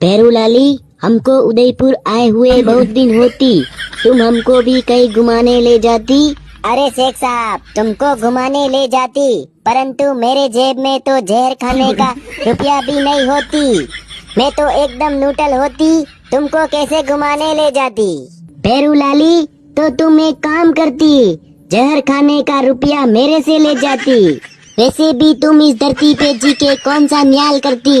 पेरूलाली, हमको उदयपुर आए हुए बहुत दिन होती, तुम हमको भी कहीं घुमाने ले जाती। अरे शेख साहब, तुमको घुमाने ले जाती, परंतु मेरे जेब में तो जहर खाने का रुपया भी नहीं होती। मैं तो एकदम नूटल होती, तुमको कैसे घुमाने ले जाती। पेरूलाली, तो तुम एक काम करती, जहर खाने का रुपया मेरे से ले जाती। वैसे भी तुम इस धरती पे जी के कौन सा न्याय करती।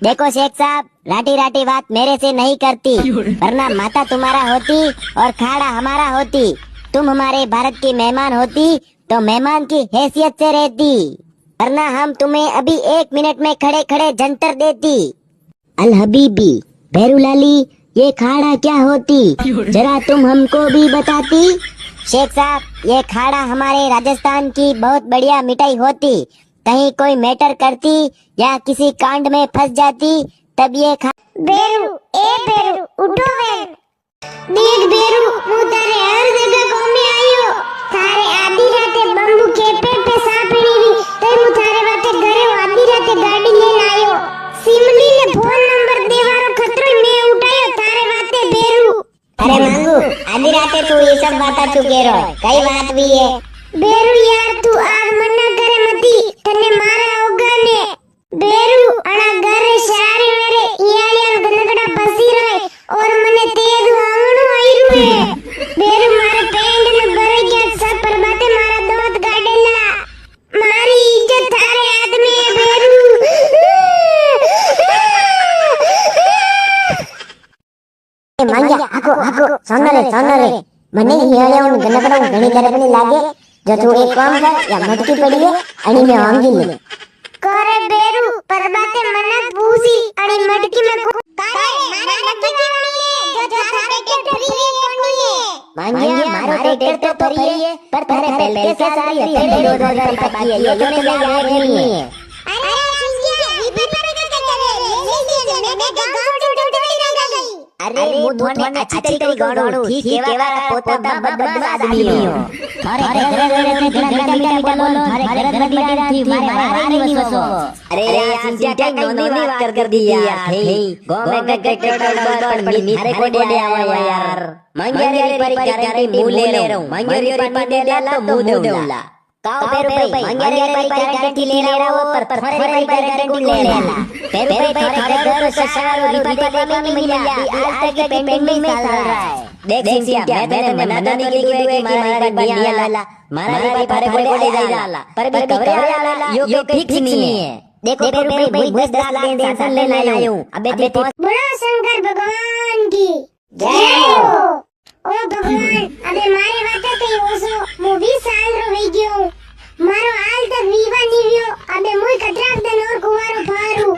देखो शेख साहब, राटी राटी बात मेरे से नहीं करती, वरना माता तुम्हारा होती और खाड़ा हमारा होती। तुम हमारे भारत की मेहमान होती तो मेहमान की हैसियत से रहती, वरना हम तुम्हें अभी 1 मिनट में खड़े खड़े जंतर देती। अल हबीबी, पेरूलाली, ये खाड़ा क्या होती, जरा तुम हमको भी बताती। शेख साहब, ये खाड़ा हमारे राजस्थान की बहुत बढ़िया मिठाई होती। कहीं कोई मैटर करती या किसी कांड में फंस जाती तब ये बेरू, ए बेरू, उठो बेरू। देख बेरू, હું તારે હર જગ્યા કોમે આયો, તારે આધી રાતે બંબુ કેપે पे સાપડી વી, તો હું તારે વાતે ઘરે આધી રાતે ગાડી લઈને આયો। સિમલી ને ફોન નંબર દેવાનો ખતરો મે ઉઠાયો તારે વાતે બેरू। अरे मंगू, आधी राते तू ये सब बात तू कह रहा है, कई बात भी है। बेरू यार, तू आज मना करे मती, तने मारा होगा ने। बेरू, अणा घर सारे मेरे इयालिया गनगड़ा बसी रहे और मने तेज आंगणो आईरु है। बेरू, मारे पेंड ने भरे गया सब पर बाते मारा दोत गाडेला। मारी इज्जत थारे हाथ में है बेरू। मांग्या आको आको सोनरे मने हियाळ्यावून गनगडावून घणी दरगणी लागे। जो तू एक काम कर, या मटकी पड़ी है आणि मैं आंगी ले करे बेरू, पर बाते मना पूसी आणि मटकी में करे मारे मटकी वाली ले, जो थारे ट्रैक्टर फ्री है कोनी ले। मांगिया मारो ट्रैक्टर तो फ्री है, पर थारे पहले से सारी है 2,000 बाकी है, ये तो मेरा याद नहीं है। अरे सिंगिया, वीपी पे करे ले मैं गांव छोड़ दे ना गई। अरे मुथोने अच्छी तरीके गाड़ो, ठीक केवा का पोता बदमाश आदमी हो। थारे घर मीठा बोलो, थारे घर मीठा थी मारे नहीं बसो। अरे यार सिंटिया नोनी बात कर दी यार, थे गो में पर थारे को दे आवा यार। मंगेरी पर गारंटी मुंह ले रहा हूं, मंगेरी पर दे तो मुंह देऊला। काओ पेरू भाई, मंगेरी पर गारंटी ले रहा हूं, पर थारे पर गारंटी ले लेला। पेरू भाई थारे घर से सारो रिपीट नहीं मिला, आज तक के पेंडिंग में चल रहा है। देख सिंटिया, मैं तेरे मना नहीं की कि मारा बिया लाला, मारा भाई थारे कोड़े जाला, पर भी कवरे आला यो फिक्स नहीं है। देखो पेरू भाई 10 लाख दे साथ लेने आया हूं। अबे ते बोलो शंकर भगवान की जय हो। ओ भगवान, अबे मारे वाते ते ओसो मु 20 साल रो वई गयो, मारो हाल तक वीवा निव्यो। अबे मुई कतराक दिन और कुवारो फारू,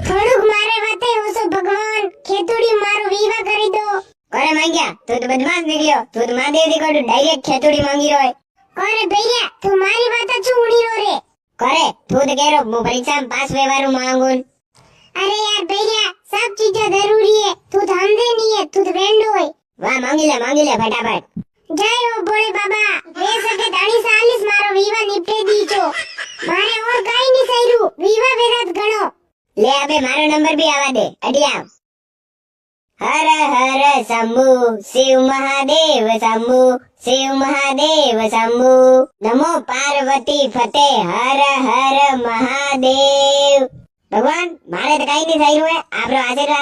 थोड़ुक मारे वाते ओसो भगवान, खेतुड़ी मारो वीवा करी दो। करे मांगिया, तू तो बदमाश निकलियो, तू तो महादेव दी को डायरेक्ट खेतुड़ी मांगी रो है। करे भैया, तू मारी बात चूड़ी रो रे। करे तू तो कह रो मु परीक्षा में पास व्यवहार मांगून। अरे यार भैया, सब चीजें जरूरी है, तू तो हमदे नहीं है, तू तो वेंडो है। वाह मांगी ले फटाफट। जय हो भोले बाबा, वे सके दानी सालिस मारो वीवा निपटे दीचो, मारे और काई नहीं सहीरू, वीवा वेरात गणो। ले अबे मारो नंबर भी आवा दे, अडिया। हर हर शंभू शिव महादेव शंभू, शिव महादेव शंभू, नमो पार्वती फतेह, हर हर महादेव। भगवान मारे तो कहीं नहीं सही हुए, आप आशीर्वाद